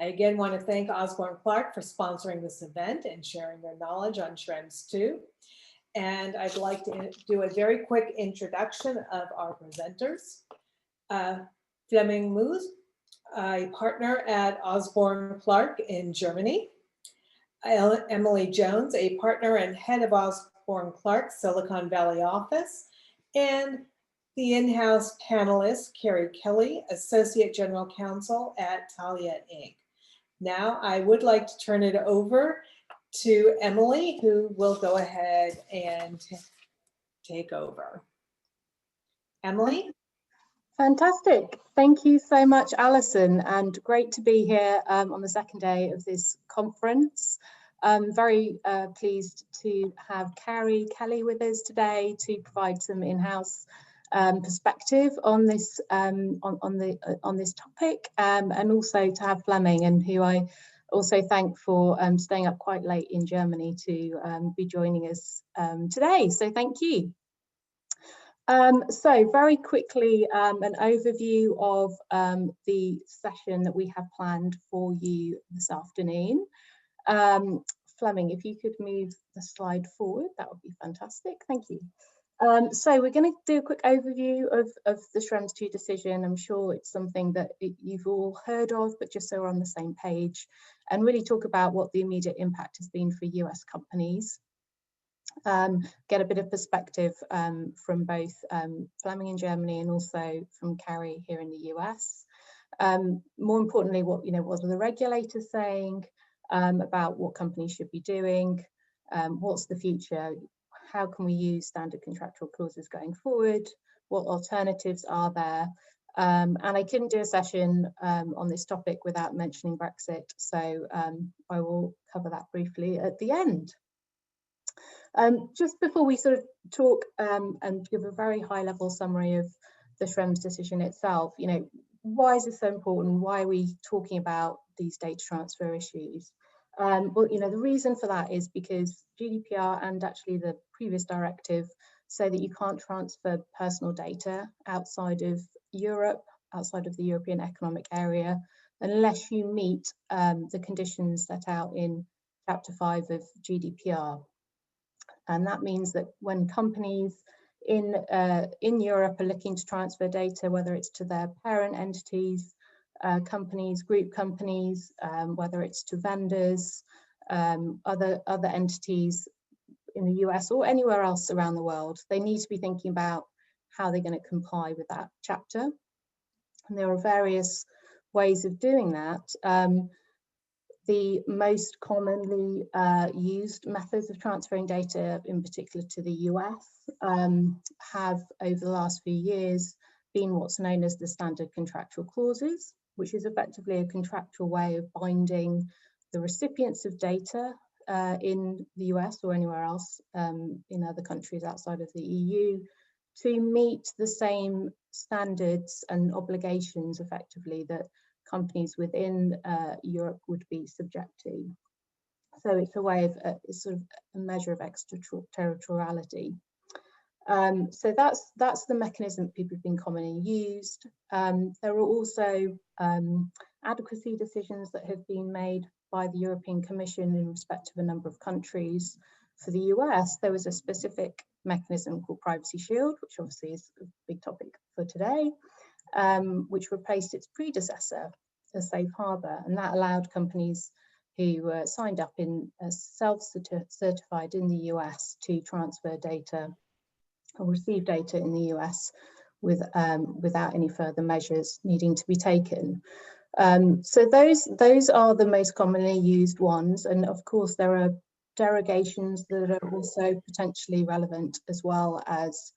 I again want to thank Osborne Clarke for sponsoring this event and sharing their knowledge on Schrems 2. And I'd like to do a very quick introduction of our presenters. Flemming Moos, a partner at Osborne Clarke in Germany. Emily Jones, a partner and head of Osborne Clarke Silicon Valley office. And the in-house panelist, Kari, Associate General Counsel at Taulia, Inc. Now I would like to turn it over to Emily, who will go ahead and take over. Emily? Fantastic. Thank you so much, Alison, and great to be here on the second day of this conference. I'm very pleased to have Kari with us today to provide some in-house perspective on this on this topic, and also to have Flemming, and who I also thank for staying up quite late in Germany to be joining us today. So thank you. So very quickly, an overview of the session that we have planned for you this afternoon. Flemming, if you could move the slide forward, that would be fantastic. Thank you. So we're going to do a quick overview of the Schrems 2 decision. I'm sure it's something that you've all heard of, but just so we're on the same page, and really talk about what the immediate impact has been for US companies. Get a bit of perspective from both Flemming in Germany and also from Kari here in the US. More importantly, what are the regulators saying about what companies should be doing? What's the future? How can we use standard contractual clauses going forward? What alternatives are there? And I couldn't do a session on this topic without mentioning Brexit, so I will cover that briefly at the end. Just before we sort of talk and give a very high-level summary of the Schrems decision itself, why is this so important? Why are we talking about these data transfer issues? Well, the reason for that is because GDPR and actually the previous directive say that you can't transfer personal data outside of Europe, outside of the European Economic Area, unless you meet the conditions set out in Chapter 5 of GDPR. And that means that when companies in Europe are looking to transfer data, whether it's to their parent entities, companies, group companies, whether it's to vendors, other entities in the US or anywhere else around the world, they need to be thinking about how they're going to comply with that chapter. And there are various ways of doing that. The most commonly used methods of transferring data, in particular to the US, have over the last few years been what's known as the Standard Contractual Clauses, which is effectively a contractual way of binding the recipients of data in the US or anywhere else in other countries outside of the EU to meet the same standards and obligations effectively that companies within Europe would be subject to. So it's a way of it's sort of a measure of extraterritoriality. So that's the mechanism people have been commonly used. There are also adequacy decisions that have been made by the European Commission in respect of a number of countries. For the US, there was a specific mechanism called Privacy Shield, which obviously is a big topic for today, which replaced its predecessor, the Safe Harbor, and that allowed companies who signed up in self-certified in the US to transfer data or receive data in the US without any further measures needing to be taken. So those are the most commonly used ones, and of course there are derogations that are also potentially relevant, as well as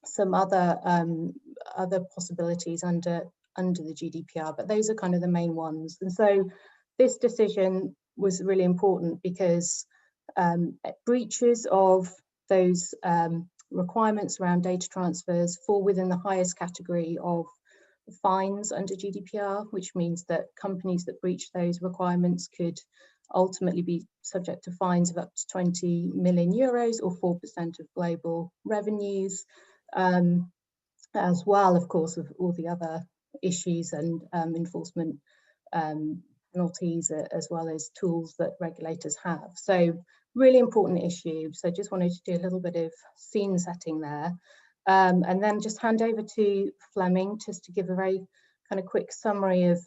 some other possibilities under the GDPR, but those are kind of the main ones. And so this decision was really important because breaches of those requirements around data transfers fall within the highest category of fines under GDPR, which means that companies that breach those requirements could ultimately be subject to fines of up to 20 million euros or 4% of global revenues, as well, of course, of all the other issues and enforcement penalties as well as tools that regulators have. So really important issue. So just wanted to do a little bit of scene setting there. And then just hand over to Flemming just to give a very kind of quick summary of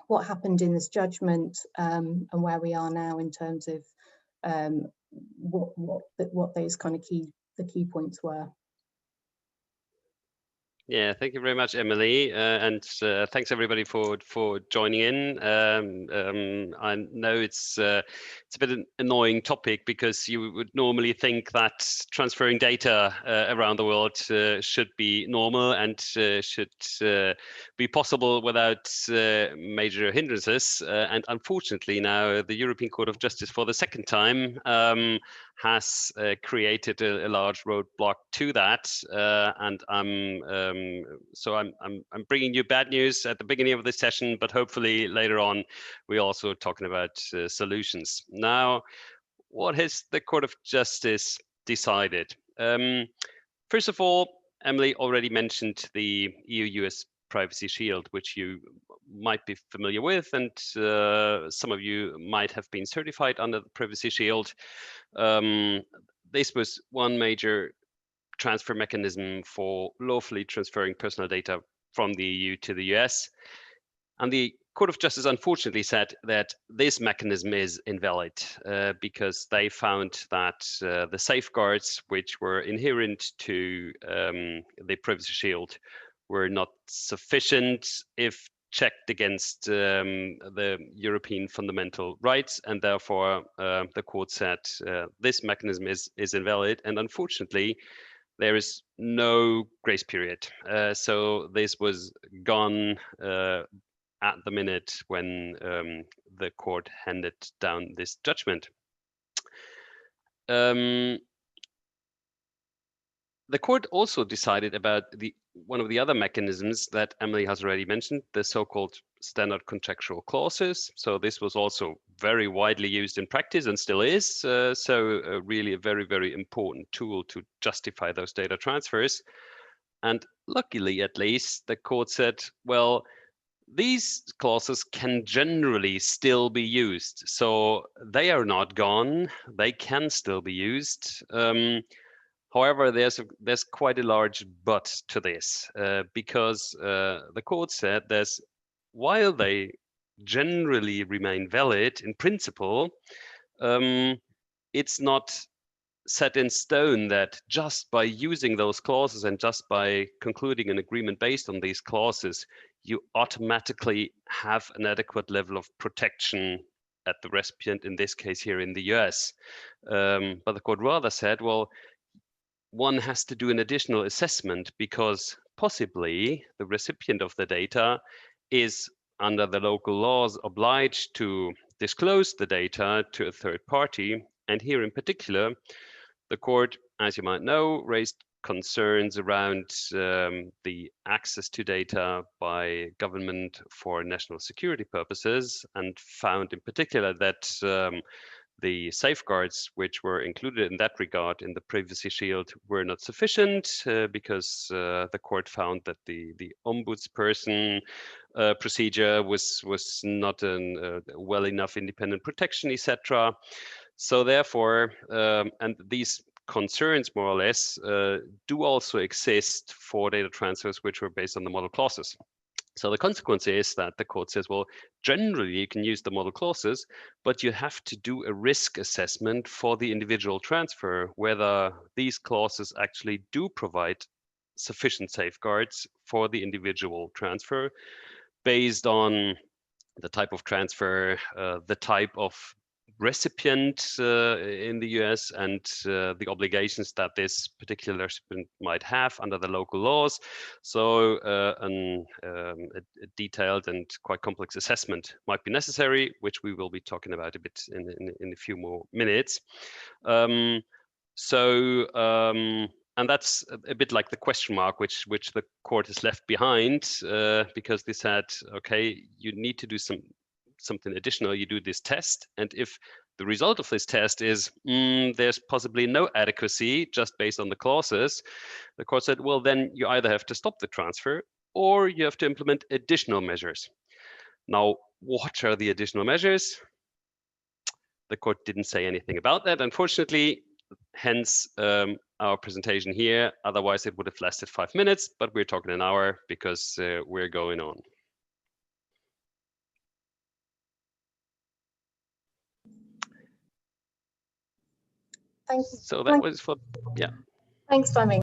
what happened in this judgment and where we are now in terms of what those kind of key points were. Yeah, thank you very much, Emily, and thanks everybody for joining in. I know it's a bit an annoying topic because you would normally think that transferring data around the world should be normal and should be possible without major hindrances. And unfortunately, now the European Court of Justice, for the second time, has created a large roadblock to that, and I'm bringing you bad news at the beginning of this session, but hopefully later on we're also talking about solutions. Now, what has the Court of Justice decided? First of all, Emily already mentioned the EU-US Privacy Shield, which you might be familiar with, and some of you might have been certified under the Privacy Shield. This was one major transfer mechanism for lawfully transferring personal data from the EU to the US. And the Court of Justice unfortunately said that this mechanism is invalid because they found that the safeguards which were inherent to the Privacy Shield were not sufficient if checked against the European fundamental rights, and therefore the court said this mechanism is invalid, and unfortunately there is no grace period. So this was gone at the minute when the court handed down this judgment. The court also decided about one of the other mechanisms that Emily has already mentioned, the so-called Standard Contractual Clauses. So this was also very widely used in practice and still is. Really a very, very important tool to justify those data transfers. And luckily, at least, the court said, well, these clauses can generally still be used. So they are not gone. They can still be used. However, there's quite a large but to this because the court said while they generally remain valid in principle, it's not set in stone that just by using those clauses and just by concluding an agreement based on these clauses, you automatically have an adequate level of protection at the recipient, in this case here in the US. But the court rather said, well, one has to do an additional assessment because possibly the recipient of the data is under the local laws obliged to disclose the data to a third party. And here in particular, the court, as you might know, raised concerns around the access to data by government for national security purposes, and found in particular that the safeguards which were included in that regard in the Privacy Shield were not sufficient because the court found that the ombudsperson procedure was not a well enough independent protection, etc. So therefore, and these concerns more or less do also exist for data transfers which were based on the model clauses. So the consequence is that the court says, well, generally you can use the model clauses, but you have to do a risk assessment for the individual transfer, whether these clauses actually do provide sufficient safeguards for the individual transfer based on the type of transfer, the type of recipient in the US, and the obligations that this particular recipient might have under the local laws. So a detailed and quite complex assessment might be necessary, which we will be talking about a bit in a few more minutes. And that's a bit like the question mark, which the court has left behind, because they said, okay, you need to do something additional. You do this test, and if the result of this test is there's possibly no adequacy just based on the clauses, the court said, well, then you either have to stop the transfer or you have to implement additional measures. Now, what are the additional measures? The court didn't say anything about that, unfortunately, hence our presentation here. Otherwise, it would have lasted 5 minutes, but we're talking an hour because we're going on. Thank you. So that was for, yeah. Thanks, Flemming.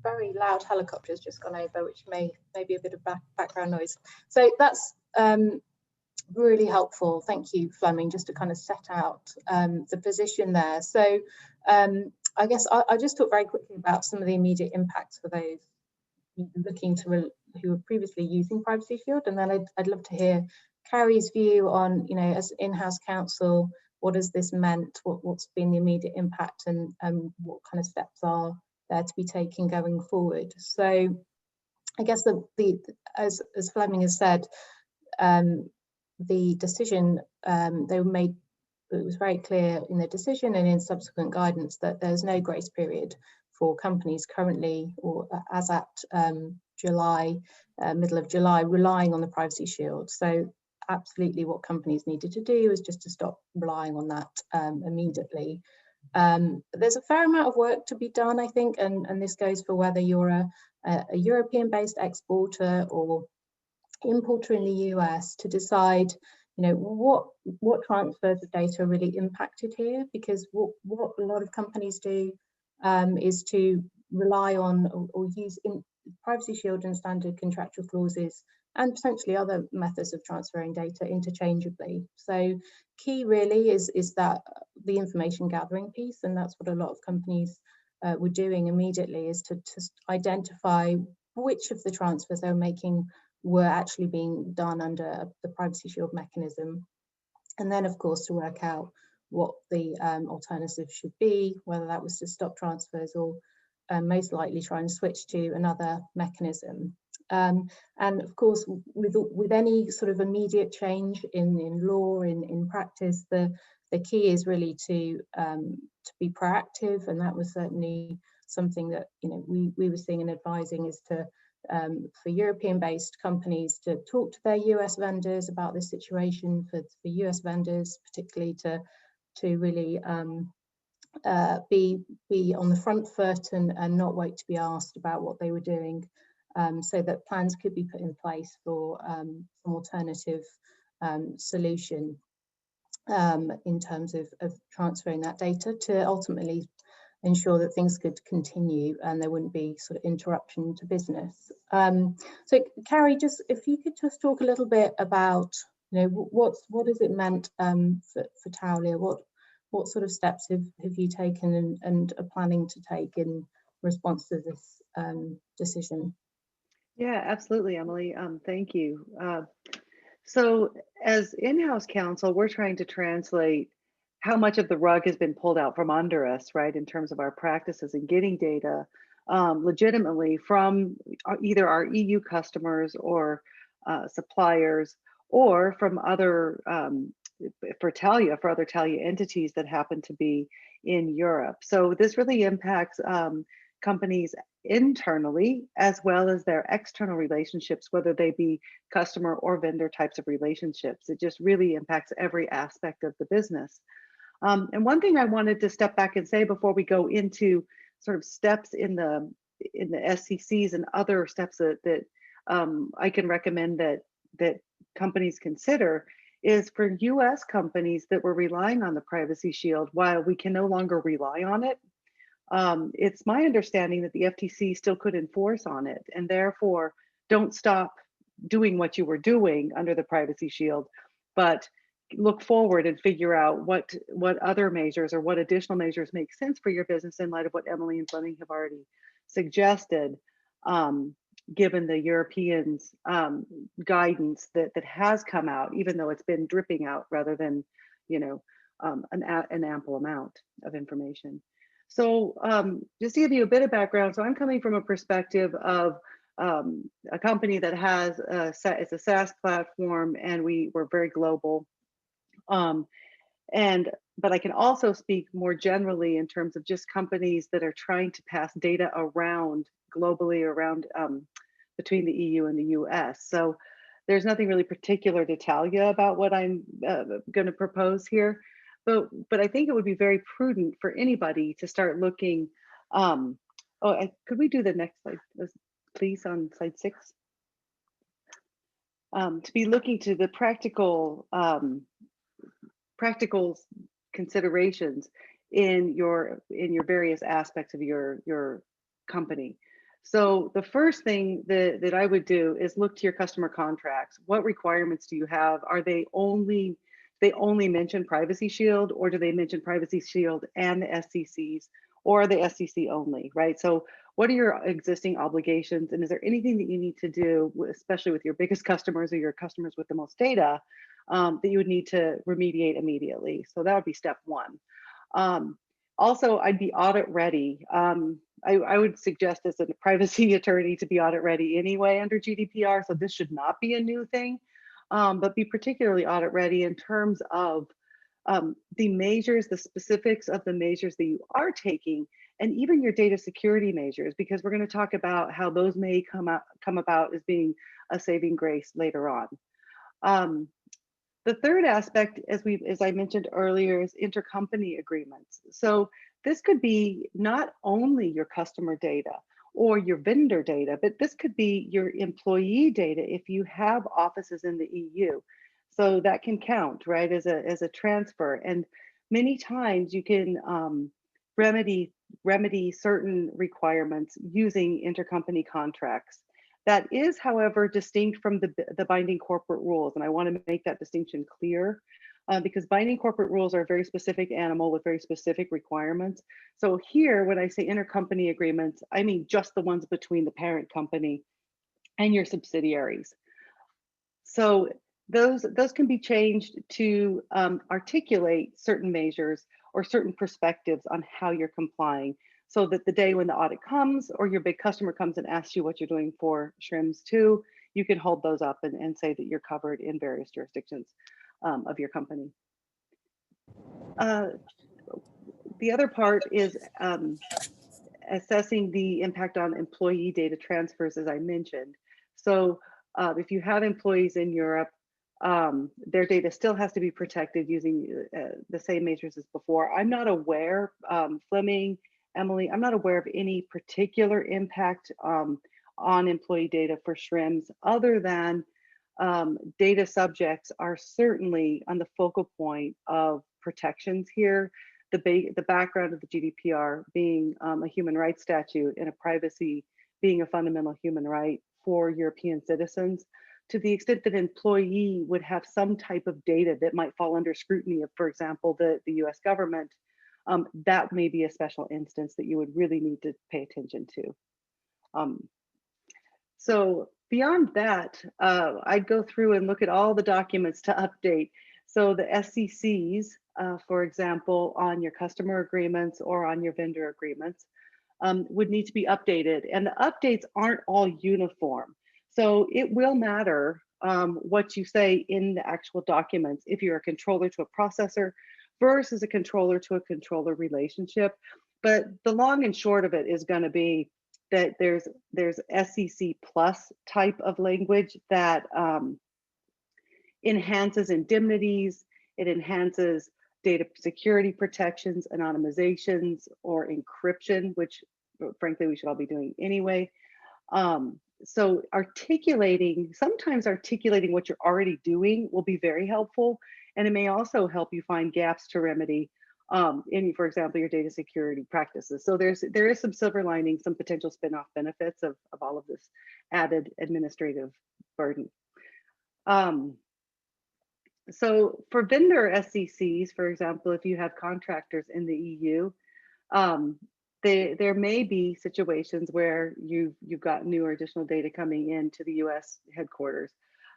Very loud helicopters just gone over, which may be a bit of background noise. So that's really helpful. Thank you, Flemming, just to kind of set out the position there. So I guess I just talk very quickly about some of the immediate impacts for those looking to who were previously using Privacy Shield, and then I'd love to hear Kari's view on, you know, as in-house counsel, what has this meant? What's been the immediate impact, and what kind of steps are there to be taken going forward? So I guess as Flemming has said, the decision they made, it was very clear in the decision and in subsequent guidance that there's no grace period for companies currently, or as at July, middle of July, relying on the Privacy Shield. So absolutely what companies needed to do is just to stop relying on that immediately. There's a fair amount of work to be done, I think, and this goes for whether you're a European-based exporter or importer in the US, to decide, you know, what transfers of data are really impacted here, because what a lot of companies do is to rely on or use Privacy Shield and Standard Contractual Clauses and potentially other methods of transferring data interchangeably. So key really is that the information gathering piece, and that's what a lot of companies were doing immediately, is to identify which of the transfers they're making were actually being done under the Privacy Shield mechanism. And then, of course, to work out what the alternative should be, whether that was to stop transfers or most likely try and switch to another mechanism. And of course, with any sort of immediate change in law, in practice, the key is really to be proactive, and that was certainly something that, you know, we were seeing and advising, is to for European-based companies to talk to their US vendors about this situation, for US vendors particularly to really be on the front foot and not wait to be asked about what they were doing, so that plans could be put in place for some alternative solution in terms of transferring that data, to ultimately ensure that things could continue and there wouldn't be sort of interruption to business. So Kari, just if you could just talk a little bit about, you know, what has it meant for Taulia? What sort of steps have you taken and are planning to take in response to this decision? Yeah, absolutely, Emily. Thank you. So as in-house counsel, we're trying to translate how much of the rug has been pulled out from under us, right, in terms of our practices and getting data legitimately from either our EU customers or suppliers, or from other, for Taulia, for other Taulia entities that happen to be in Europe. So this really impacts companies internally as well as their external relationships, whether they be customer or vendor types of relationships. It just really impacts every aspect of the business. And one thing I wanted to step back and say before we go into sort of steps in the SCCs and other steps that I can recommend that companies consider, is for US companies that were relying on the Privacy Shield, while we can no longer rely on it, it's my understanding that the FTC still could enforce on it, and therefore don't stop doing what you were doing under the Privacy Shield, but look forward and figure out what other measures or what additional measures make sense for your business in light of what Emily and Flemming have already suggested, given the Europeans' guidance that has come out, even though it's been dripping out rather than, you know, an ample amount of information. So just to give you a bit of background, so I'm coming from a perspective of a company that has it's a SaaS platform, and we're very global. But I can also speak more generally in terms of just companies that are trying to pass data around globally, around between the EU and the US. So there's nothing really particular to Taulia about what I'm going to propose here, but I think it would be very prudent for anybody to start looking. Could we do the next slide, please, on slide 6? To be looking to the practical considerations in your various aspects of your company. So the first thing that I would do is look to your customer contracts. What requirements do you have? Are they only mention Privacy Shield, or do they mention Privacy Shield and the SCCs, or are they SCC only, right? So what are your existing obligations, and is there anything that you need to do, especially with your biggest customers or your customers with the most data, that you would need to remediate immediately? So that would be step 1. Also, I'd be audit ready. I would suggest as a privacy attorney to be audit ready anyway under GDPR, so this should not be a new thing, but be particularly audit ready in terms of the measures, the specifics of the measures that you are taking, and even your data security measures, because we're going to talk about how those may come about as being a saving grace later on. The third aspect, as I mentioned earlier, is intercompany agreements. So this could be not only your customer data or your vendor data, but this could be your employee data if you have offices in the EU. So that can count, right, as a transfer. And many times you can remedy certain requirements using intercompany contracts. That is, however, distinct from the binding corporate rules. And I want to make that distinction clear because binding corporate rules are a very specific animal with very specific requirements. So here, when I say intercompany agreements, I mean just the ones between the parent company and your subsidiaries. So those can be changed to articulate certain measures or certain perspectives on how you're complying, so that the day when the audit comes or your big customer comes and asks you what you're doing for Schrems 2, you can hold those up and say that you're covered in various jurisdictions of your company. The other part is assessing the impact on employee data transfers, as I mentioned. So if you have employees in Europe, their data still has to be protected using the same measures as before. I'm not aware, Flemming, Emily, I'm not aware of any particular impact on employee data for Schrems, other than data subjects are certainly on the focal point of protections here. The background of the GDPR being a human rights statute and a privacy being a fundamental human right for European citizens, to the extent that an employee would have some type of data that might fall under scrutiny of, for example, the US government, that may be a special instance that you would really need to pay attention to. So beyond that, I'd go through and look at all the documents to update. So the SCCs, for example, on your customer agreements or on your vendor agreements, would need to be updated. And the updates aren't all uniform. So it will matter what you say in the actual documents if you're a controller to a processor versus a controller to a controller relationship. But the long and short of it is going to be that there's SCC plus type of language that enhances indemnities, it enhances data security protections, anonymizations, or encryption, which frankly we should all be doing anyway. So sometimes articulating what you're already doing will be very helpful, and it may also help you find gaps to remedy in, for example, your data security practices. So there is some silver lining, some potential spin-off benefits of all of this added administrative burden. So for vendor SCCs, for example, if you have contractors in the EU, there may be situations where you've got new or additional data coming into the US headquarters.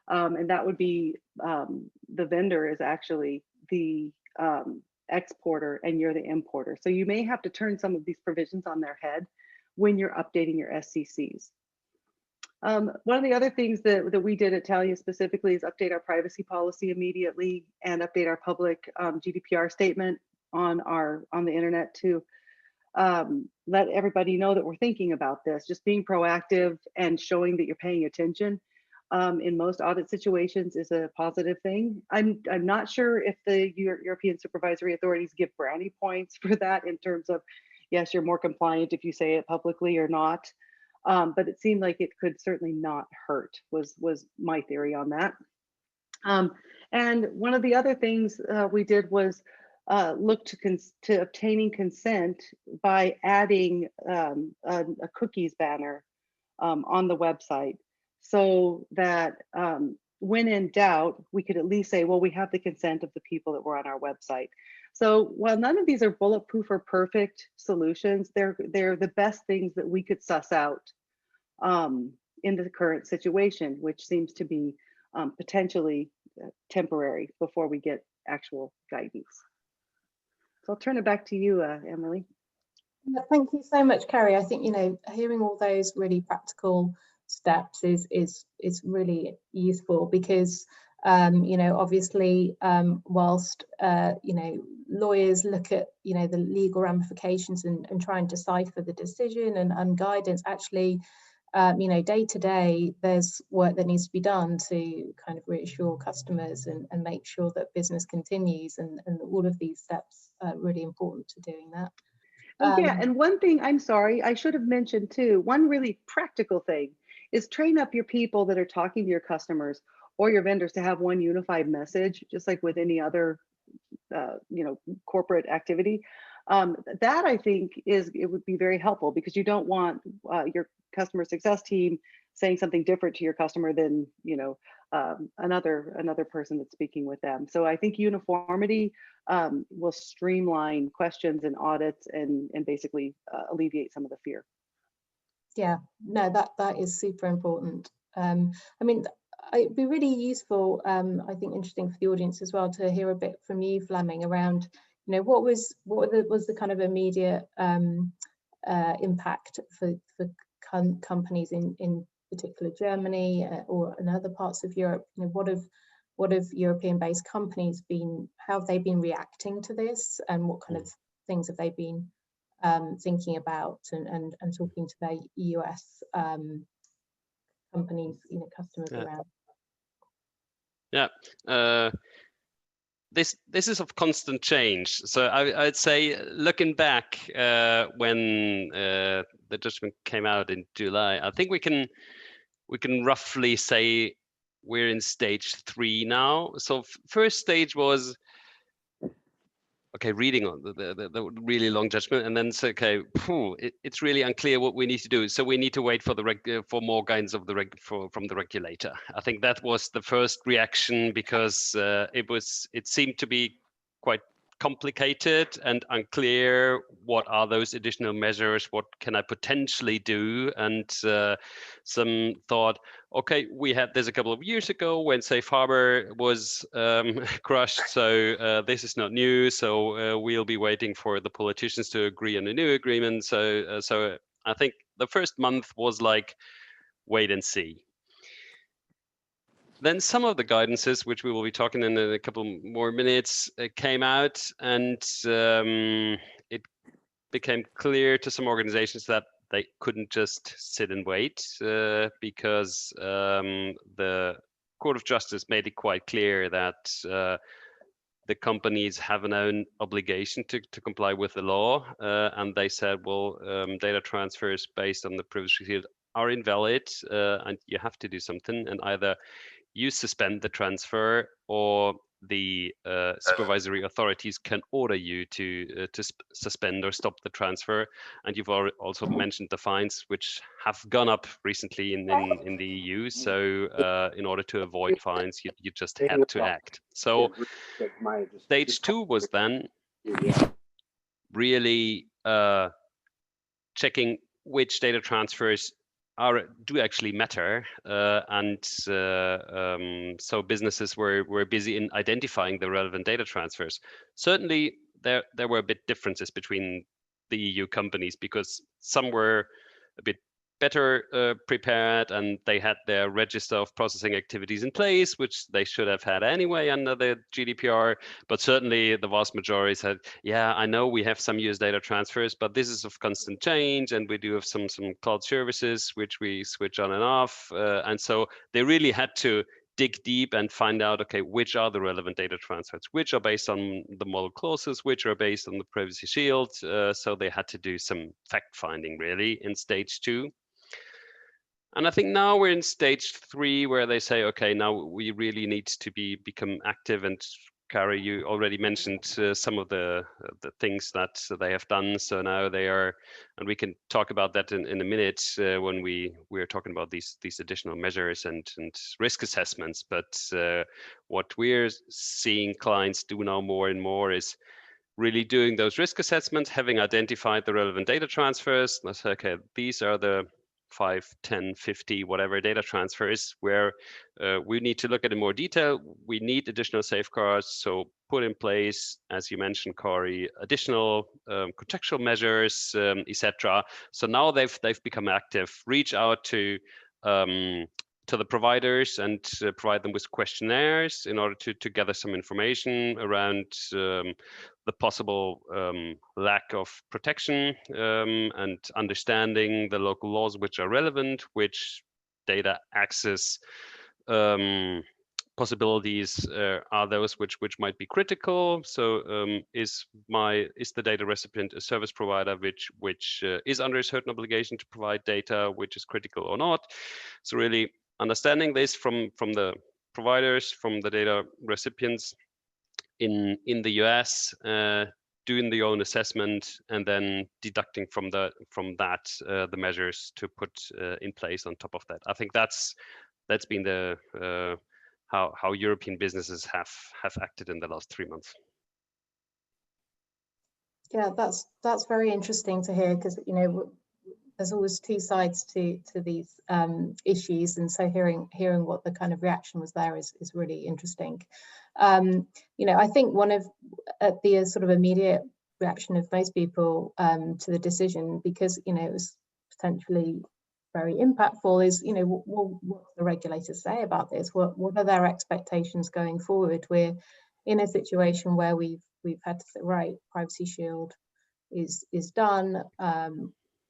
And that would be the vendor is actually the exporter and you're the importer. So you may have to turn some of these provisions on their head when you're updating your SCCs. One of the other things that we did at Taulia specifically is update our privacy policy immediately and update our public GDPR statement on the internet to let everybody know that we're thinking about this, just being proactive and showing that you're paying attention. in most audit situations is a positive thing. I'm not sure if the European supervisory authorities give brownie points for that in terms of, yes, you're more compliant if you say it publicly or not. But it seemed like it could certainly not hurt, was my theory on that. And one of the other things we did was look to obtaining consent by adding a cookies banner on the website, so that when in doubt, we could at least say, well, we have the consent of the people that were on our website. So while none of these are bulletproof or perfect solutions, they're the best things that we could suss out in the current situation, which seems to be potentially temporary before we get actual guidance. So I'll turn it back to you, Emily. Yeah, thank you so much, Kari. I think, hearing all those really practical steps is really useful, because obviously whilst lawyers look at the legal ramifications and try and decipher the decision and guidance, actually day to day there's work that needs to be done to kind of reassure customers and make sure that business continues, and all of these steps are really important to doing that. Yeah, and one thing, I'm sorry, I should have mentioned too, one really practical thing is train up your people that are talking to your customers or your vendors to have one unified message, just like with any other corporate activity. That I think it would be very helpful, because you don't want your customer success team saying something different to your customer than another person that's speaking with them. So I think uniformity will streamline questions and audits and basically alleviate some of the fear. Yeah, no, that is super important. I mean, it'd be really useful, I think interesting for the audience as well, to hear a bit from you, Flemming, around what was the kind of immediate impact for companies in particular Germany or in other parts of Europe. What have European-based companies how have they been reacting to this, and what kind of things have they been thinking about and talking to their US companies, customers around? Yeah. This is of constant change. So I'd say, looking back when the judgment came out in July, I think we can roughly say we're in stage 3 now. So first stage was reading on the really long judgment, and then it's it's really unclear what we need to do. So we need to wait for for more guidance of from the regulator. I think that was the first reaction, because it seemed to be quite complicated and unclear. What are those additional measures? What can I potentially do? And some thought, we had this a couple of years ago when Safe Harbor was crushed, so this is not new. So we'll be waiting for the politicians to agree on a new agreement. So I think the first month was like wait and see. Then some of the guidances, which we will be talking in a couple more minutes, came out, and it became clear to some organizations that they couldn't just sit and wait, because the Court of Justice made it quite clear that the companies have an own obligation to comply with the law, and they said, well, data transfers based on the privacy shield are invalid, and you have to do something, and either you suspend the transfer, or the supervisory authorities can order you to suspend or stop the transfer. And you've also mentioned the fines, which have gone up recently in the EU. So in order to avoid fines, you just had to act. So stage 2 was then really checking which data transfers do actually matter, and so businesses were busy in identifying the relevant data transfers. Certainly, there were a bit differences between the EU companies, because some were a bit better prepared, and they had their register of processing activities in place, which they should have had anyway under the GDPR. But certainly the vast majority said, yeah, I know we have some US data transfers, but this is of constant change, and we do have some cloud services which we switch on and off. And so they really had to dig deep and find out, okay, which are the relevant data transfers, which are based on the model clauses, which are based on the privacy shield. So they had to do some fact finding really in stage 2. And I think now we're in stage 3, where they say, okay, now we really need to become active. And Kari, you already mentioned some of the things that they have done. So now they are, and we can talk about that in a minute when we're talking about these additional measures and risk assessments. But what we're seeing clients do now more and more is really doing those risk assessments, having identified the relevant data transfers. Let's say, okay, these are the 5, 10, 50, whatever data transfers where we need to look at in more detail. We need additional safeguards. So put in place, as you mentioned, Kari, additional contextual measures, etc. So now they've become active. Reach out to the providers and provide them with questionnaires in order to gather some information around the possible lack of protection and understanding the local laws which are relevant, which data access possibilities are those which might be critical. So is the data recipient a service provider which is under a certain obligation to provide data which is critical or not? So really understanding this from the providers, from the data recipients in the US, doing the own assessment, and then deducting from that the measures to put in place on top of that. I think that's been the how European businesses have acted in the last 3 months. Yeah, that's very interesting to hear, because there's always 2 sides to these issues, and so hearing what the kind of reaction was there is really interesting. I think one of the sort of immediate reaction of most people to the decision, because it was potentially very impactful, is what the regulators say about this. What are their expectations going forward? We're in a situation where we've had to say, right, Privacy Shield is done.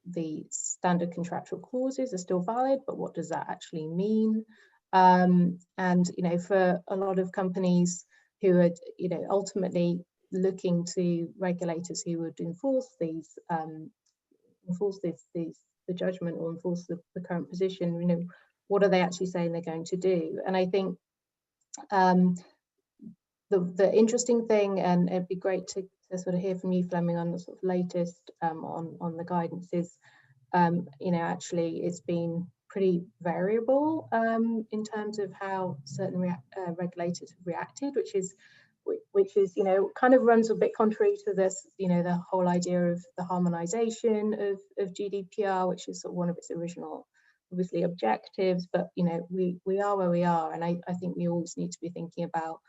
The standard contractual clauses are still valid, but what does that actually mean? And for a lot of companies who are ultimately looking to regulators who would enforce the judgment or enforce the current position, what are they actually saying they're going to do? And I think the interesting thing, and it'd be great to sort of hear from you, Flemming, on the sort of latest on the guidance, is actually it's been pretty variable in terms of how certain regulators have reacted, which is kind of runs a bit contrary to this, the whole idea of the harmonization of GDPR, which is sort of one of its original, obviously, objectives. But we are where we are, and I think we always need to be thinking about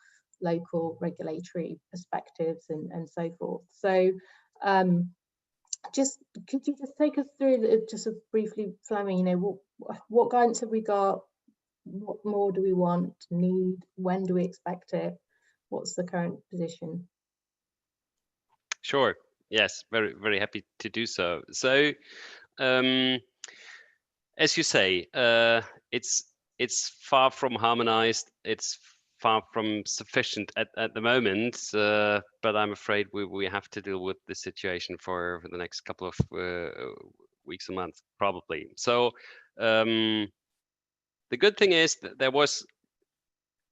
local regulatory perspectives and so forth. So could you just take us through just briefly, Flemming, what guidance have we got? What more do we need? When do we expect it? What's the current position? Sure. Yes, very, very happy to do so. So, as you say, it's far from harmonized. It's far from sufficient at the moment, but I'm afraid we have to deal with the situation for the next couple of weeks and months, probably. So the good thing is that there was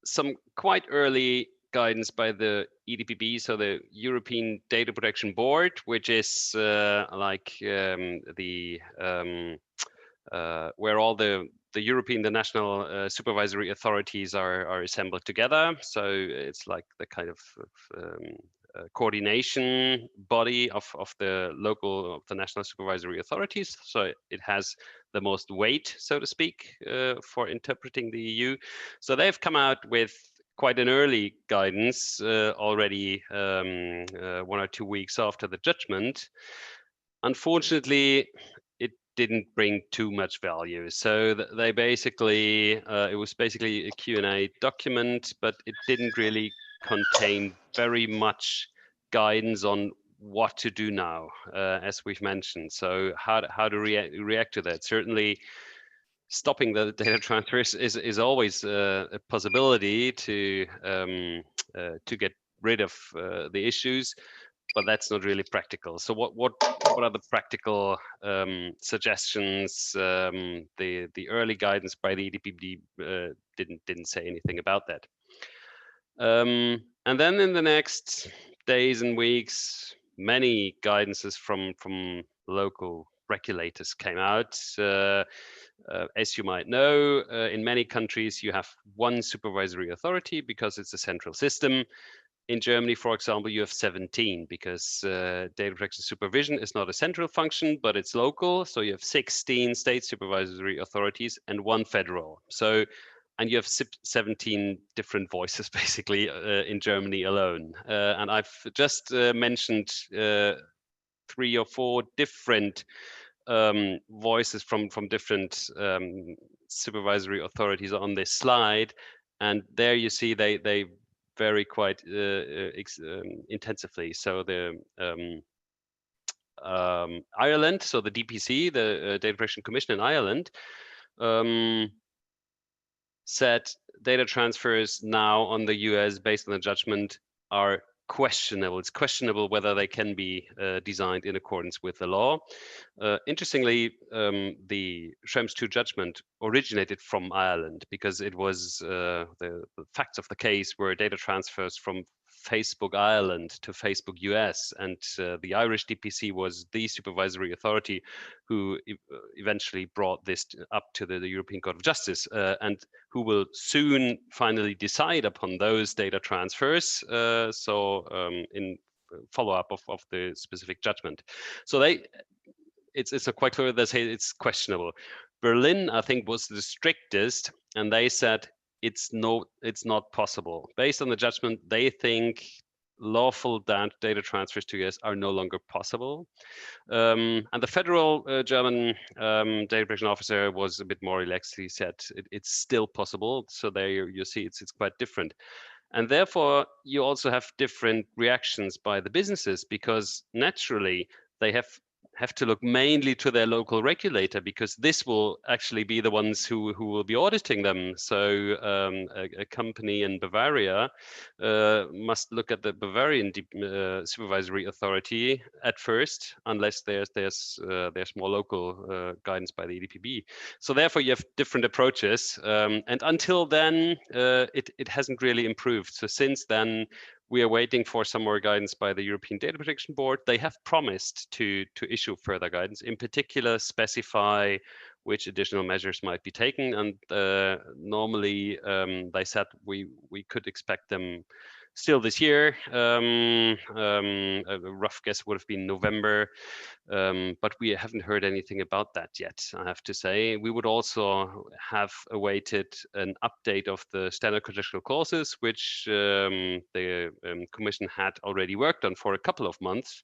some quite early guidance by the EDPB, so the European Data Protection Board, which is like where all the national supervisory authorities are assembled together. So it's like the kind of coordination body of the national supervisory authorities. So it has the most weight, so to speak, for interpreting the EU. So they've come out with quite an early guidance already 1 or 2 weeks after the judgment. Unfortunately, it didn't bring too much value. So they basically, it was basically a Q&A document, but it didn't really contain very much guidance on what to do now, as we've mentioned. So how to react to that. Certainly, stopping the data transfers is always a possibility to get rid of the issues, but that's not really practical. So what are the practical suggestions? The early guidance by the EDPB didn't say anything about that. And then in the next days and weeks, many guidances from local regulators came out. As you might know, in many countries you have one supervisory authority because it's a central system. In Germany, for example, you have 17 because data protection supervision is not a central function, but it's local. So you have 16 state supervisory authorities and one federal. So, and you have 17 different voices basically in Germany alone. And I've just mentioned 3 or 4 different voices from different supervisory authorities on this slide. And there you see they vary quite intensively. So the Ireland, so the DPC, the Data Protection Commission in Ireland, said data transfers now on the US based on the judgment are questionable. It's questionable whether they can be designed in accordance with the law. Interestingly, the Schrems 2 judgment originated from Ireland because it was the facts of the case were data transfers from Facebook Ireland to Facebook US, and the Irish DPC was the supervisory authority who eventually brought this up to the European Court of Justice, and who will soon finally decide upon those data transfers. In follow-up of the specific judgment. So it's quite clear they say it's questionable. Berlin, I think, was the strictest, and they said it's not possible. Based on the judgment, they think lawful data transfers to US are no longer possible. And the federal German data protection officer was a bit more relaxed. He said it's still possible. So there you see it's quite different. And therefore, you also have different reactions by the businesses because naturally they have to look mainly to their local regulator because this will actually be the ones who will be auditing them. So a company in Bavaria must look at the Bavarian supervisory authority at first, unless there's more local guidance by the EDPB. So therefore, you have different approaches, and until then, it hasn't really improved. So since then, we are waiting for some more guidance by the European Data Protection Board. They have promised to issue further guidance, in particular specify which additional measures might be taken. And normally they said we could expect them still this year. A rough guess would have been November, but we haven't heard anything about that yet, I have to say. We would also have awaited an update of the Standard Contractual Clauses, which the Commission had already worked on for a couple of months.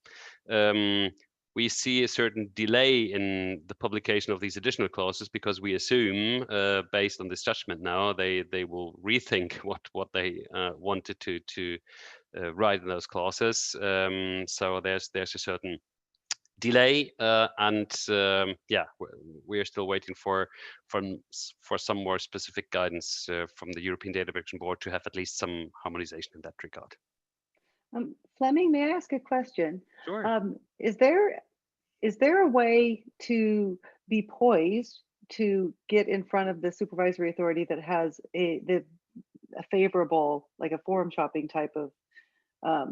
We see a certain delay in the publication of these additional clauses because we assume, based on this judgment now, they will rethink what they wanted to write in those clauses. So there's a certain delay, and we are still waiting for some more specific guidance from the European Data Protection Board to have at least some harmonization in that regard. Fleming, may I ask a question? Sure. Is there a way to be poised to get in front of the supervisory authority that has a favorable, like a forum shopping type of, a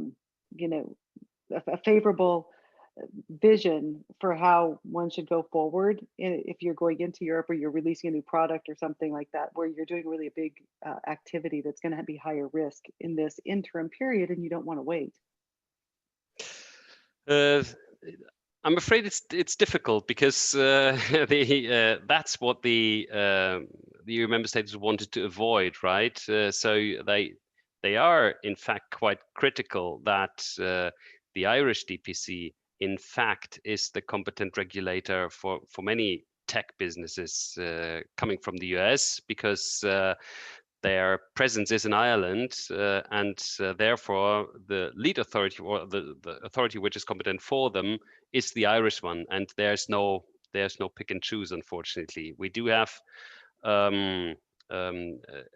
favorable vision for how one should go forward if you're going into Europe or you're releasing a new product or something like that, where you're doing really a big activity that's going to be higher risk in this interim period and you don't want to wait? I'm afraid it's difficult because that's what the EU member states wanted to avoid, right? So they are in fact quite critical that the Irish DPC in fact is the competent regulator for many tech businesses coming from the US, because their presence is in Ireland, and therefore the lead authority, or the authority which is competent for them, is the Irish one, and there's no pick and choose. Unfortunately, we do have a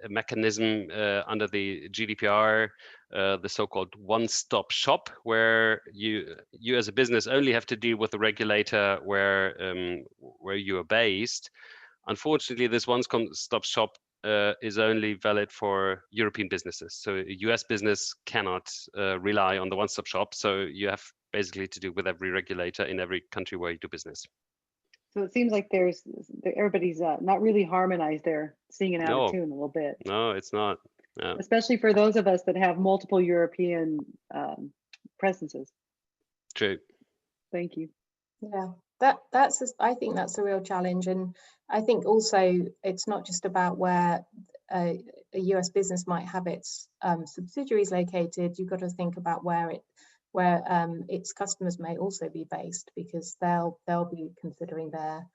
mechanism under the GDPR, the so-called one-stop shop, where you as a business only have to deal with the regulator where you are based. Unfortunately, this one-stop shop is only valid for European businesses. So a US business cannot rely on the one-stop shop. So you have basically to do with every regulator in every country where you do business. So it seems like everybody's not really harmonized there, singing out of tune a little bit. No, it's not. No. Especially for those of us that have multiple European presences. True. Thank you. Yeah, I think that's a real challenge, and I think also it's not just about where a US business might have its subsidiaries located. You've got to think about where its customers may also be based, because they'll be considering their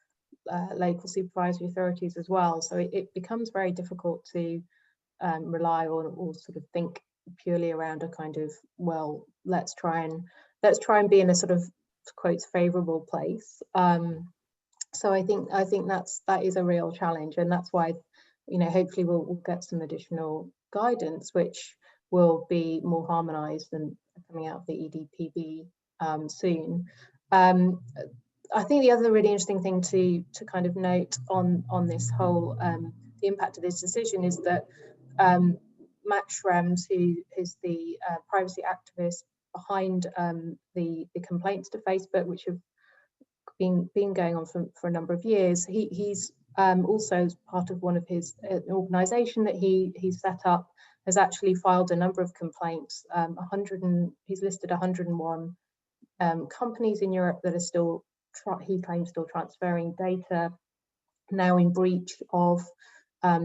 local supervisory authorities as well. So it becomes very difficult to rely on or sort of think purely around a kind of, well, let's try and be in a sort of quotes favorable place. So I think that is a real challenge, and that's why, you know, hopefully we'll get some additional guidance which will be more harmonized and coming out of the EDPB soon. I think the other really interesting thing to kind of note on this whole the impact of this decision is that Matt Schrems, who is the privacy activist behind the complaints to Facebook, which have been going on for a number of years, he's also, as part of one of his organisation that he set up, has actually filed a number of complaints. He's listed 101 companies in Europe that are still, he claims, still transferring data, now in breach of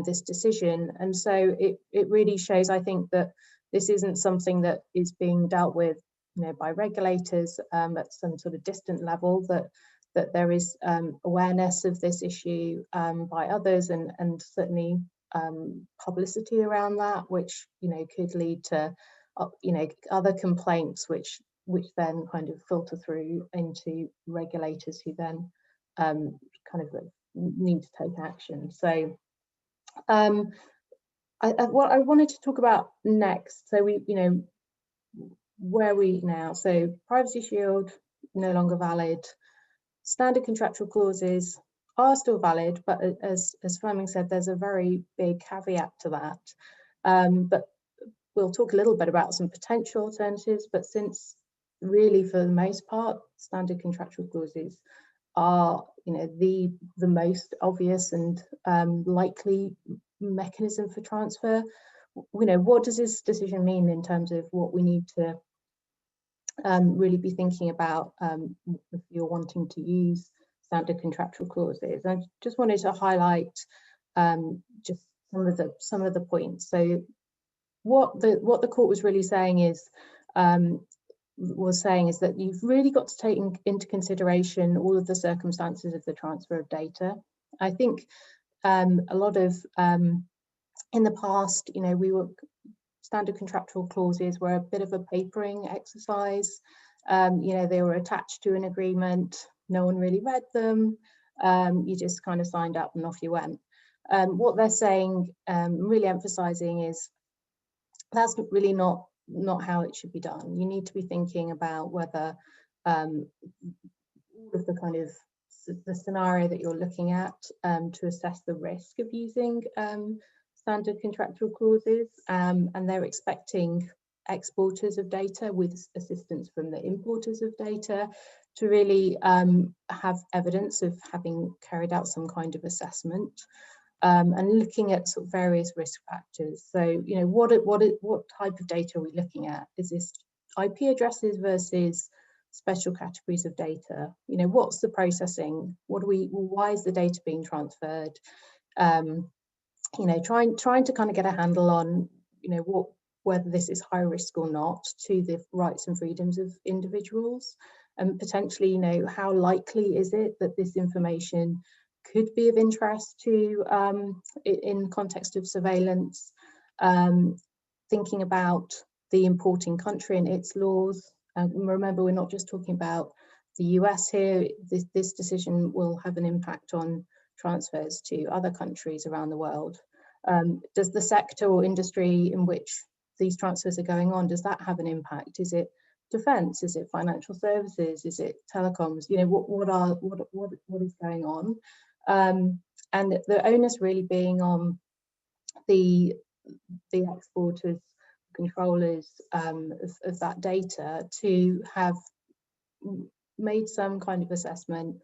this decision. And so it really shows, I think, that this isn't something that is being dealt with, you know, by regulators at some sort of distant level, that there is awareness of this issue by others, and certainly publicity around that, which, you know, could lead to you know, other complaints which then kind of filter through into regulators, who then kind of need to take action. So what I wanted to talk about next, so we, you know, where are we now? So Privacy Shield no longer valid. Standard contractual clauses are still valid, but as Flemming said, there's a very big caveat to that. But we'll talk a little bit about some potential alternatives, but since really for the most part, standard contractual clauses are, you know, the most obvious and likely mechanism for transfer, you know, what does this decision mean in terms of what we need to really be thinking about if you're wanting to use standard contractual clauses? I just wanted to highlight just some of the points. So what the court was really saying is that you've really got to take into consideration all of the circumstances of the transfer of data. I think a lot of in the past, you know, standard contractual clauses were a bit of a papering exercise. You know, they were attached to an agreement. No one really read them. You just kind of signed up and off you went. What they're saying, really emphasizing, is that's really not how it should be done. You need to be thinking about whether all of the kind of the scenario that you're looking at to assess the risk of using standard contractual clauses, and they're expecting exporters of data with assistance from the importers of data to really have evidence of having carried out some kind of assessment, and looking at sort of various risk factors. So, you know, what type of data are we looking at? Is this IP addresses versus special categories of data? You know, what's the processing? Why is the data being transferred? You know, trying to kind of get a handle on, you know, whether this is high risk or not to the rights and freedoms of individuals. and potentially, you know, how likely is it that this information could be of interest to in context of surveillance, thinking about the importing country and its laws. Remember, we're not just talking about the US here. This decision will have an impact on transfers to other countries around the world. Does the sector or industry in which these transfers are going on, does that have an impact? Is it defense? Is it financial services? Is it telecoms? You know, what is going on? And the onus really being on the exporters, controllers of that data to have made some kind of assessment,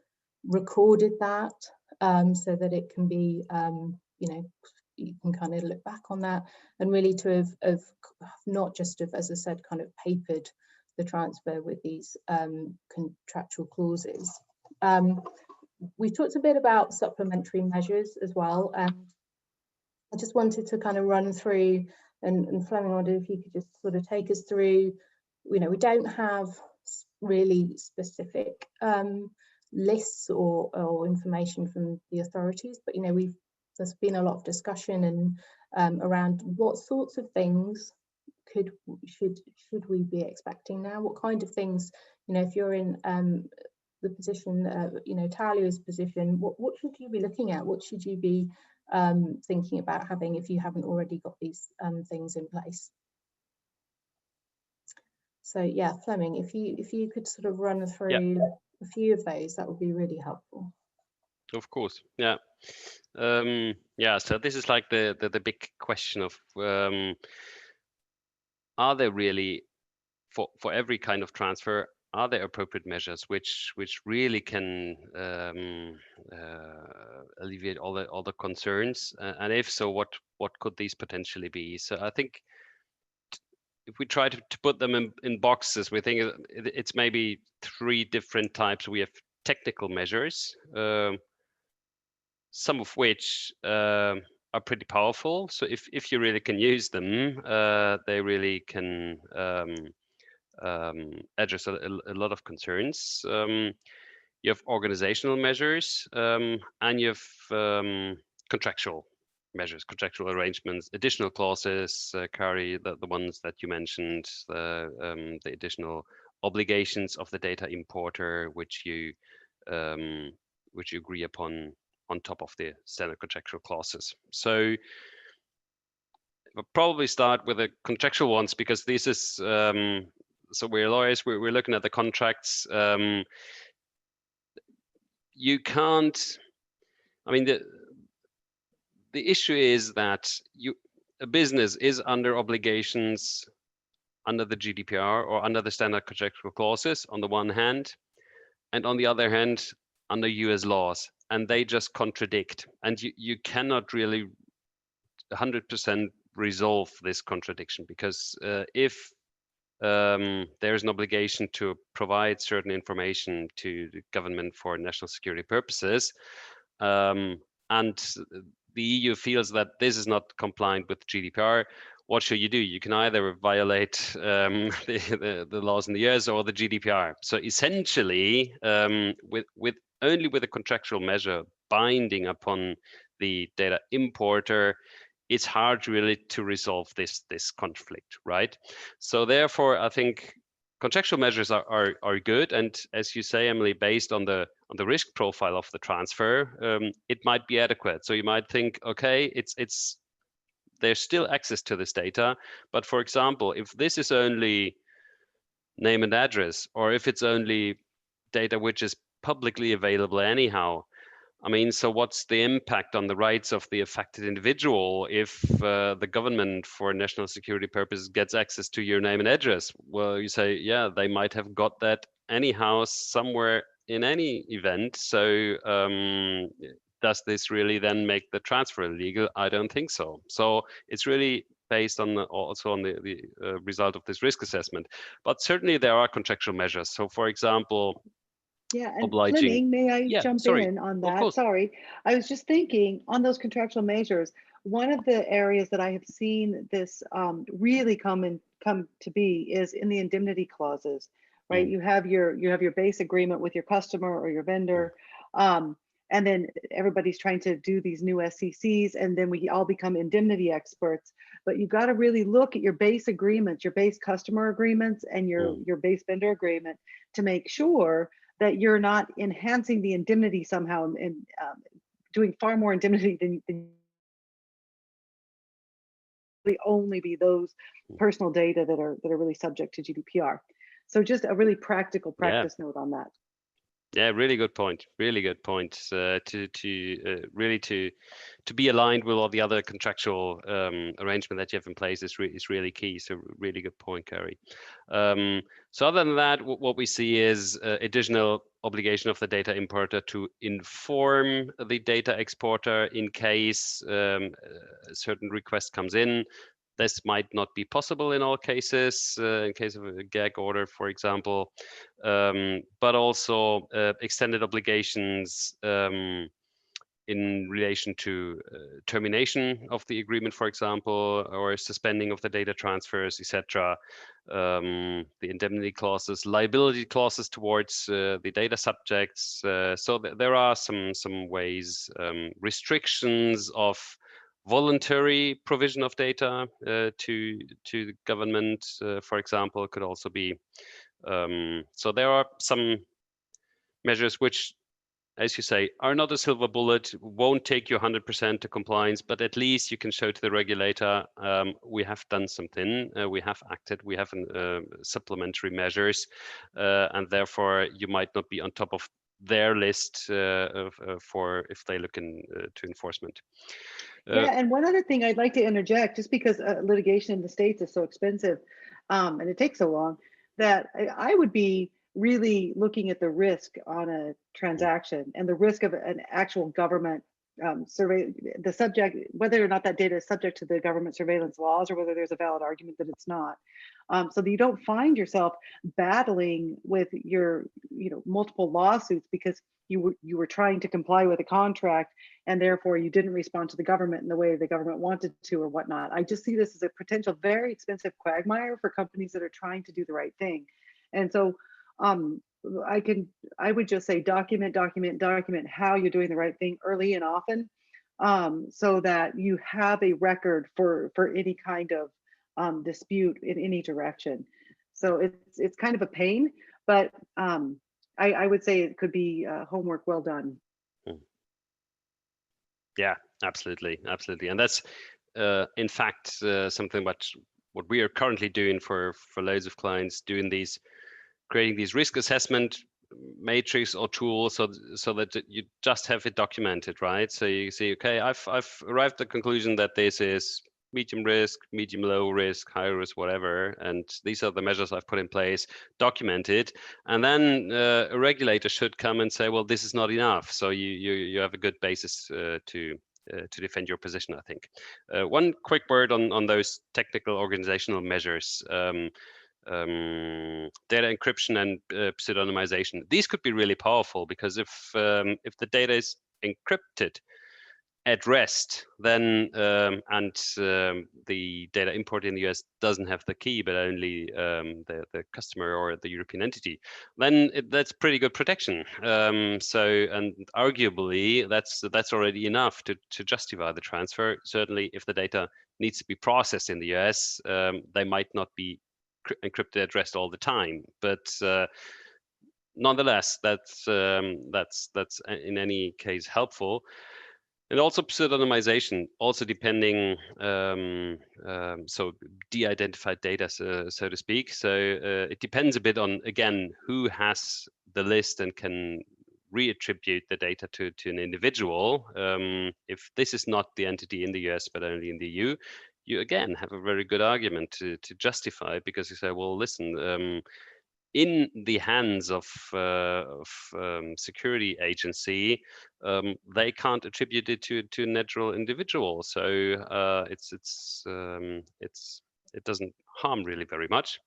recorded that, so that it can be, you know, you can kind of look back on that, and really to have not just have, as I said, kind of papered the transfer with these contractual clauses. We talked a bit about supplementary measures as well. I just wanted to kind of run through, and Flemming, I wondered if you could just sort of take us through, you know, we don't have really specific lists or information from the authorities, but, you know, there's been a lot of discussion and around what sorts of things should we be expecting now? What kind of things, you know, if you're in the position, you know, Taulia's position, what should you be looking at? What should you be thinking about having if you haven't already got these things in place? So yeah, Flemming, if you could sort of run through a few of those, that would be really helpful. Of course, yeah. Yeah, so this is like the big question of are there really, for every kind of transfer, are there appropriate measures which really can alleviate all the concerns, and if so, what could these potentially be? So I think if we try to put them in boxes, we think it's maybe 3 different types. We have technical measures, some of which are pretty powerful. So if you really can use them, they really can address a lot of concerns. You have organizational measures, and you have contractual measures, contractual arrangements, additional clauses, Kari, the ones that you mentioned, the additional obligations of the data importer, which you agree upon on top of the standard contractual clauses. So we'll probably start with the contractual ones, because this is so we're lawyers, we're looking at the contracts. You can't, I mean, the issue is that a business is under obligations under the GDPR or under the standard contractual clauses on the one hand, and on the other hand under US laws, and they just contradict, and you cannot really 100% resolve this contradiction, because if there is an obligation to provide certain information to the government for national security purposes, and the EU feels that this is not compliant with GDPR, what should you do? You can either violate the laws in the US or the GDPR. So essentially, with only with a contractual measure binding upon the data importer, it's hard really to resolve this conflict, right? So therefore, I think contractual measures are good, and as you say, Emily, based on the risk profile of the transfer, it might be adequate. So you might think, okay, there's still access to this data, but for example, if this is only name and address, or if it's only data which is publicly available anyhow, I mean, so what's the impact on the rights of the affected individual if the government for national security purposes gets access to your name and address? Well, you say, yeah, they might have got that anyhow somewhere in any event. So does this really then make the transfer illegal? I don't think so. So it's really based on also on the result of this risk assessment. But certainly there are contractual measures. So for example, yeah, and obliging. Flemming, may I jump in on that? Sorry, I was just thinking on those contractual measures. One of the areas that I have seen this really come to be is in the indemnity clauses, right? You have your base agreement with your customer or your vendor, and then everybody's trying to do these new SCCs, and then we all become indemnity experts. But you've got to really look at your base agreements, your base customer agreements, and your base vendor agreement to make sure that you're not enhancing the indemnity somehow and doing far more indemnity than only be those personal data that are really subject to GDPR. So just a really practical practice note on that. Yeah, really good point. Really good point. Really to be aligned with all the other contractual arrangement that you have in place is really key. So really good point, Kari. So other than that, what we see is additional obligation of the data importer to inform the data exporter in case a certain request comes in. This might not be possible in all cases, in case of a gag order, for example, but also extended obligations in relation to termination of the agreement, for example, or suspending of the data transfers, etc. The indemnity clauses, liability clauses towards the data subjects. So there are some ways, restrictions of voluntary provision of data to the government, for example, could also be. So there are some measures which, as you say, are not a silver bullet, won't take you 100% to compliance, but at least you can show to the regulator, we have done something, we have acted, we have supplementary measures, and therefore you might not be on top of their list for if they look to enforcement. Yeah, and one other thing I'd like to interject, just because litigation in the States is so expensive and it takes so long, that I would be really looking at the risk on a transaction and the risk of an actual government survey, the subject, whether or not that data is subject to the government surveillance laws or whether there's a valid argument that it's not. So that you don't find yourself battling with your multiple lawsuits because you were trying to comply with a contract and therefore you didn't respond to the government in the way the government wanted to or whatnot. I just see this as a potential very expensive quagmire for companies that are trying to do the right thing. And so I would just say document how you're doing the right thing early and often, so that you have a record for any kind of dispute in any direction. So it's kind of a pain, but I would say it could be homework well done. Yeah, absolutely, and that's in fact something what we are currently doing for loads of clients, creating these risk assessment matrix or tools so that you just have it documented, right? So you see, okay, I've arrived at the conclusion that this is medium risk, medium low risk, high risk, whatever, and these are the measures I've put in place, documented, and then a regulator should come and say, well, this is not enough. So you have a good basis to defend your position, I think. One quick word on those technical organizational measures. Data encryption and pseudonymization. These could be really powerful because if the data is encrypted at rest, then the data import in the US doesn't have the key, but only the customer or the European entity, then that's pretty good protection. So, and arguably that's already enough to justify the transfer. Certainly, if the data needs to be processed in the US, they might not be encrypted at rest all the time, but nonetheless, that's in any case helpful. And also pseudonymization, also depending, so de-identified data, so to speak. So it depends a bit on, again, who has the list and can reattribute the data to an individual. If this is not the entity in the US, but only in the EU, you again have a very good argument to justify it, because you say, well, listen, in the hands of security agency, they can't attribute it to a natural individual. So it doesn't harm really very much.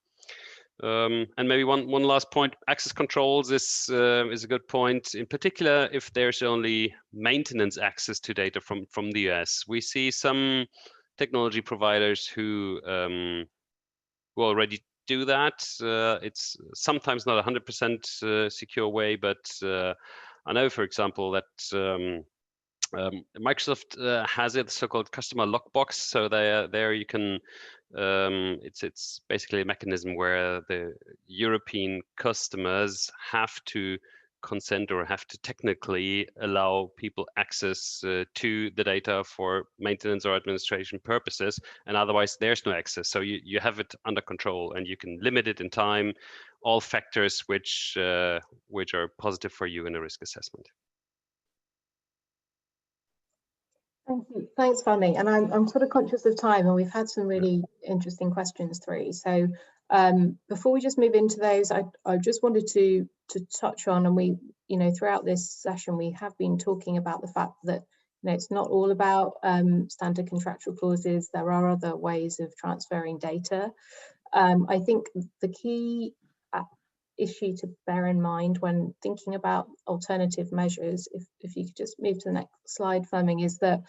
And maybe one last point: access controls is a good point. In particular, if there's only maintenance access to data from the US, we see some technology providers who already do that. It's sometimes not 100% secure way, but I know, for example, that Microsoft has it so-called customer lockbox. So there you can. It's basically a mechanism where the European customers have to consent or have to technically allow people access to the data for maintenance or administration purposes, and otherwise there's no access. So you have it under control, and you can limit it in time, all factors which are positive for you in a risk assessment. Thank you. Thanks, Flemming. And I'm sort of conscious of time, and we've had some really interesting questions through. So before we just move into those, I just wanted to touch on, and we, throughout this session, we have been talking about the fact that it's not all about standard contractual clauses. There are other ways of transferring data. I think the key issue to bear in mind when thinking about alternative measures, if you could just move to the next slide, Flemming, is that,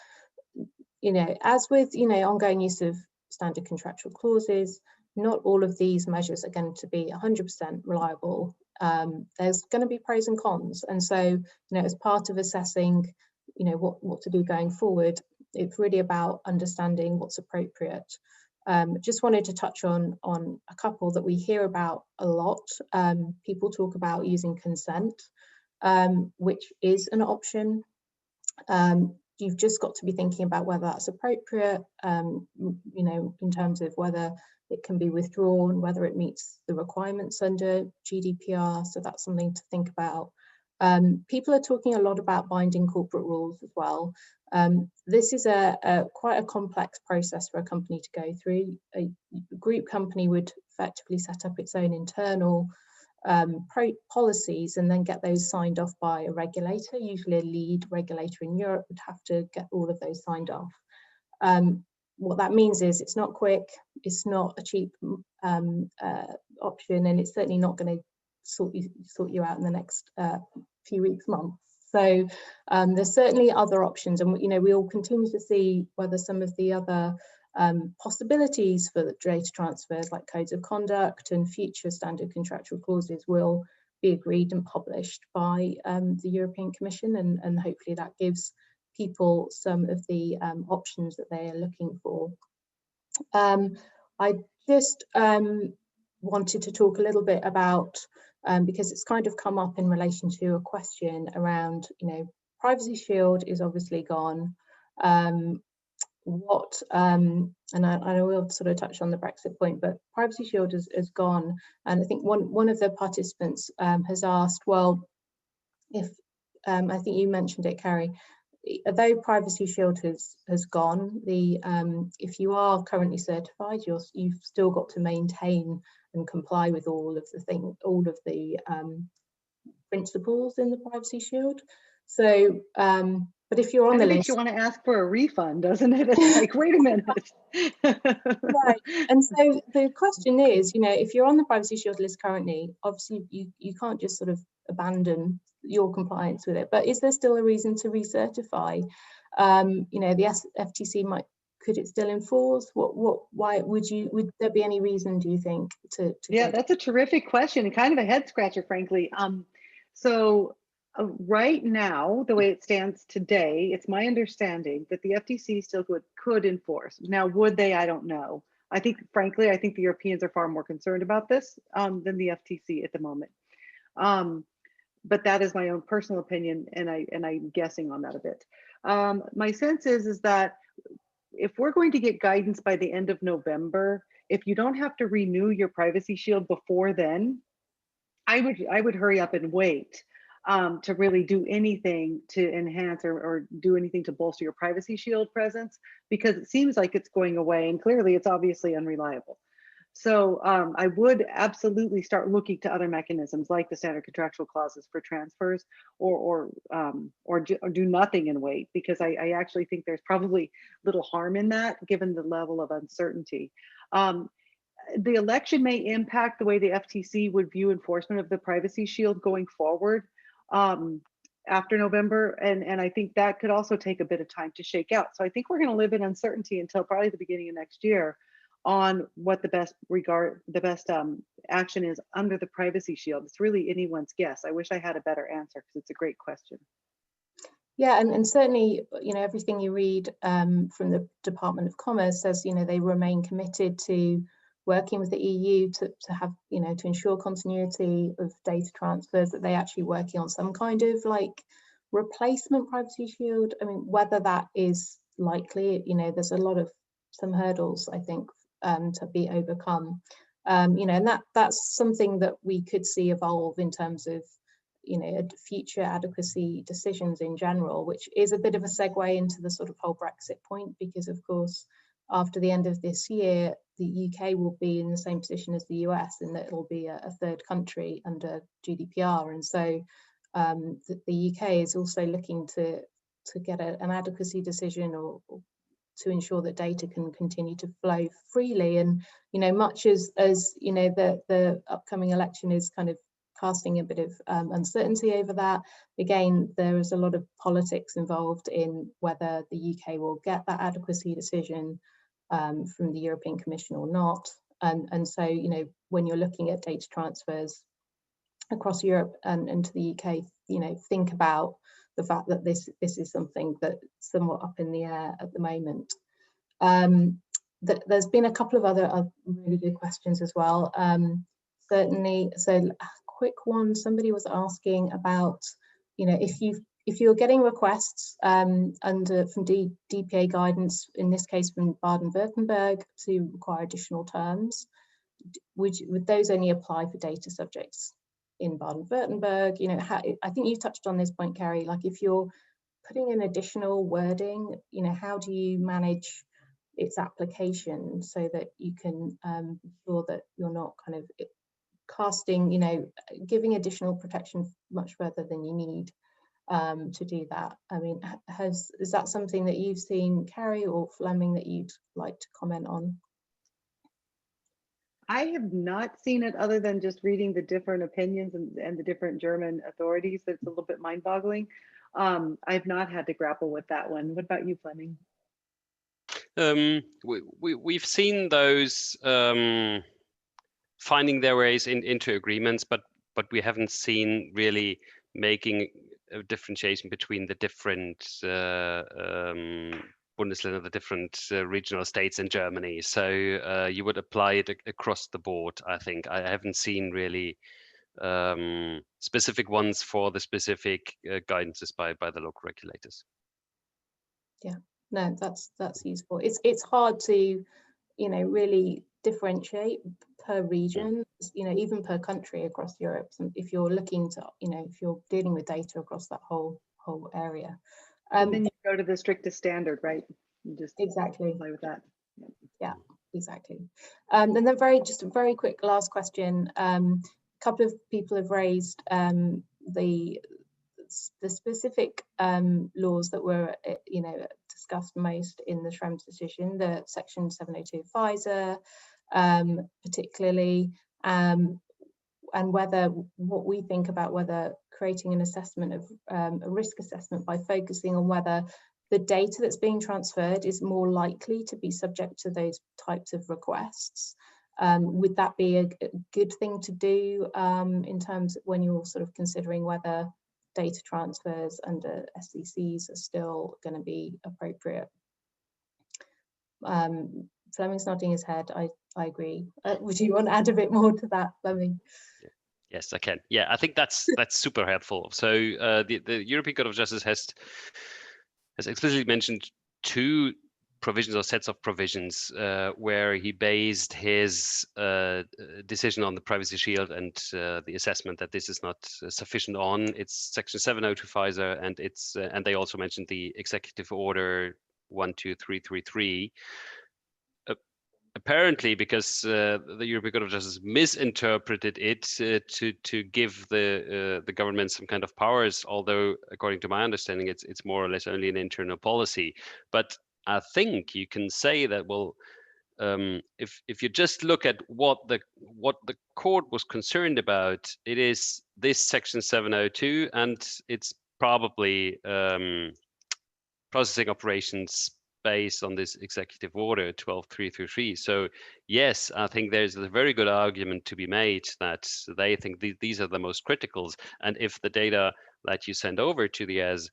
as with, ongoing use of standard contractual clauses, not all of these measures are going to be 100% reliable. There's going to be pros and cons. And so, as part of assessing, what to do going forward, it's really about understanding what's appropriate. Just wanted to touch on a couple that we hear about a lot. People talk about using consent, which is an option. You've just got to be thinking about whether that's appropriate, in terms of whether it can be withdrawn, whether it meets the requirements under GDPR. So that's something to think about. People are talking a lot about binding corporate rules as well. This is quite a complex process for a company to go through. A group company would effectively set up its own internal policies and then get those signed off by a regulator. Usually a lead regulator in Europe would have to get all of those signed off. What that means is it's not quick, it's not a cheap option, and it's certainly not going to sort you out in the next few weeks, months. So there's certainly other options, and we'll continue to see whether some of the other possibilities for the data transfers, like codes of conduct and future standard contractual clauses, will be agreed and published by the European Commission, and hopefully that gives people some of the options that they are looking for. I just wanted to talk a little bit about, because it's kind of come up in relation to a question around, Privacy Shield is obviously gone. And I will sort of touch on the Brexit point, but Privacy Shield is gone. And I think one of the participants has asked, well, if, I think you mentioned it, Kari, although Privacy Shield has gone, if you are currently certified, you've still got to maintain and comply with all of the principles in the Privacy Shield. So, but if you're on the list, makes you want to ask for a refund, doesn't it? It's like, wait a minute. Right. And so the question is, if you're on the Privacy Shield list currently, obviously you can't just sort of abandon your compliance with it. But is there still a reason to recertify? The FTC could it still enforce? Why would there be any reason, do you think, to Yeah, that's a terrific question and kind of a head scratcher, frankly. Right now, the way it stands today, it's my understanding that the FTC still could enforce. Now, would they? I don't know. Frankly, I think the Europeans are far more concerned about this than the FTC at the moment. But that is my own personal opinion, and I'm guessing on that a bit. My sense is that if we're going to get guidance by the end of November, if you don't have to renew your Privacy Shield before then, I would hurry up and wait to really do anything to enhance or do anything to bolster your Privacy Shield presence, because it seems like it's going away, and clearly it's obviously unreliable. So I would absolutely start looking to other mechanisms like the standard contractual clauses for transfers, or do nothing and wait, because I actually think there's probably little harm in that given the level of uncertainty. The election may impact the way the FTC would view enforcement of the Privacy Shield going forward after November, and I think that could also take a bit of time to shake out. So I think we're going to live in uncertainty until probably the beginning of next year on what the best action is under the privacy shield. It's really anyone's guess. I wish I had a better answer because it's a great question. Yeah, and certainly, you know, everything you read from the Department of Commerce says, you know, they remain committed to working with the EU to have, you know, to ensure continuity of data transfers, that they actually working on some kind of like replacement privacy shield. I mean, whether that is likely, you know, there's a lot of some hurdles, I think, to be overcome. You know, and that's something that we could see evolve in terms of, you know, future adequacy decisions in general, which is a bit of a segue into the sort of whole Brexit point, because of course, after the end of this year, the UK will be in the same position as the US in that it'll be a third country under GDPR. And so the UK is also looking to get an adequacy decision or to ensure that data can continue to flow freely. And, you know, much as you know, the upcoming election is kind of casting a bit of uncertainty over that. Again, there is a lot of politics involved in whether the UK will get that adequacy decision from the European Commission or not. And so, you know, when you're looking at data transfers across Europe and to the UK, you know, think about the fact that this is something that's somewhat up in the air at the moment. There's been a couple of other really good questions as well. Certainly, so a quick one, somebody was asking about, you know, if you're getting requests from DPA guidance, in this case from Baden-Württemberg, to require additional terms, would those only apply for data subjects in Baden-Württemberg? You know, I think you touched on this point, Kari, like if you're putting in additional wording, you know, how do you manage its application so that you can be sure that you're not kind of casting, you know, giving additional protection much further than you need to do that? I mean, is that something that you've seen, Kari or Flemming, that you'd like to comment on? I have not seen it other than just reading the different opinions and the different German authorities. It's a little bit mind-boggling. I've not had to grapple with that one. What about you, Flemming? We've seen those finding their ways into agreements, but we haven't seen really making a differentiation between the different Bundesländer, the different regional states in Germany. So you would apply it across the board, I think. I haven't seen really specific ones for the specific guidances by the local regulators. Yeah, no, that's useful. It's hard to, you know, really differentiate per region, you know, even per country across Europe. So if you're looking to, you know, if you're dealing with data across that whole area. And then you go to the strictest standard, right? You just exactly play with that. Yeah, exactly. And then just a very quick last question. A couple of people have raised the specific laws that were, you know, discussed most in the Schrems decision, the Section 702 FISA, particularly, and what we think about whether creating an assessment of a risk assessment by focusing on whether the data that's being transferred is more likely to be subject to those types of requests. Would that be a good thing to do in terms of when you're sort of considering whether data transfers under SCCs are still going to be appropriate? Flemming's nodding his head. I agree. Would you want to add a bit more to that, Flemming? Yes, I can. Yeah, I think that's super helpful. So the European Court of Justice has explicitly mentioned two provisions or sets of provisions where he based his decision on the privacy shield and the assessment that this is not sufficient on. It's Section 702 FISA, and and they also mentioned the Executive Order 12333. Apparently, because the European Court of Justice misinterpreted it to give the government some kind of powers, although according to my understanding, it's more or less only an internal policy. But I think you can say that, well, if you just look at what the court was concerned about, it is this Section 702, and it's probably processing operations based on this executive order 12333. So yes, I think there's a very good argument to be made that they think these are the most criticals, and if the data that you send over to the ES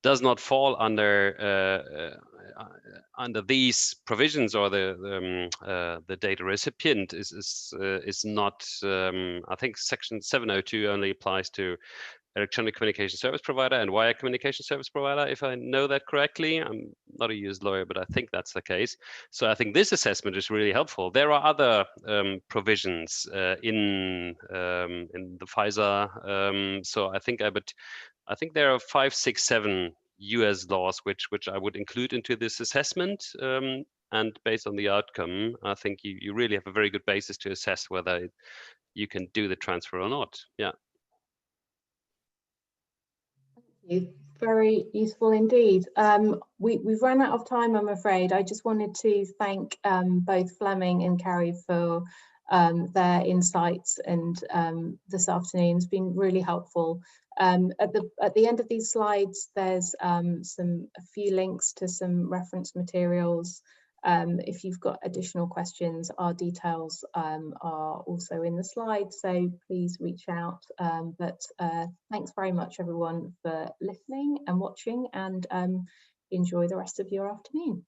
does not fall under these provisions, or the data recipient is not. I think Section 702 only applies to electronic communication service provider and wire communication service provider, if I know that correctly. I'm not a US lawyer, but I think that's the case. So I think this assessment is really helpful. There are other provisions in the FISA. So I think there are 5, 6, 7 US laws which I would include into this assessment. And based on the outcome, I think you really have a very good basis to assess whether you can do the transfer or not. Yeah. Very useful indeed. We've run out of time, I'm afraid. I just wanted to thank both Flemming and Kari for their insights, and this afternoon's been really helpful. At the end of these slides, there's a few links to some reference materials. If you've got additional questions, our details are also in the slides, so please reach out. But thanks very much, everyone, for listening and watching, and enjoy the rest of your afternoon.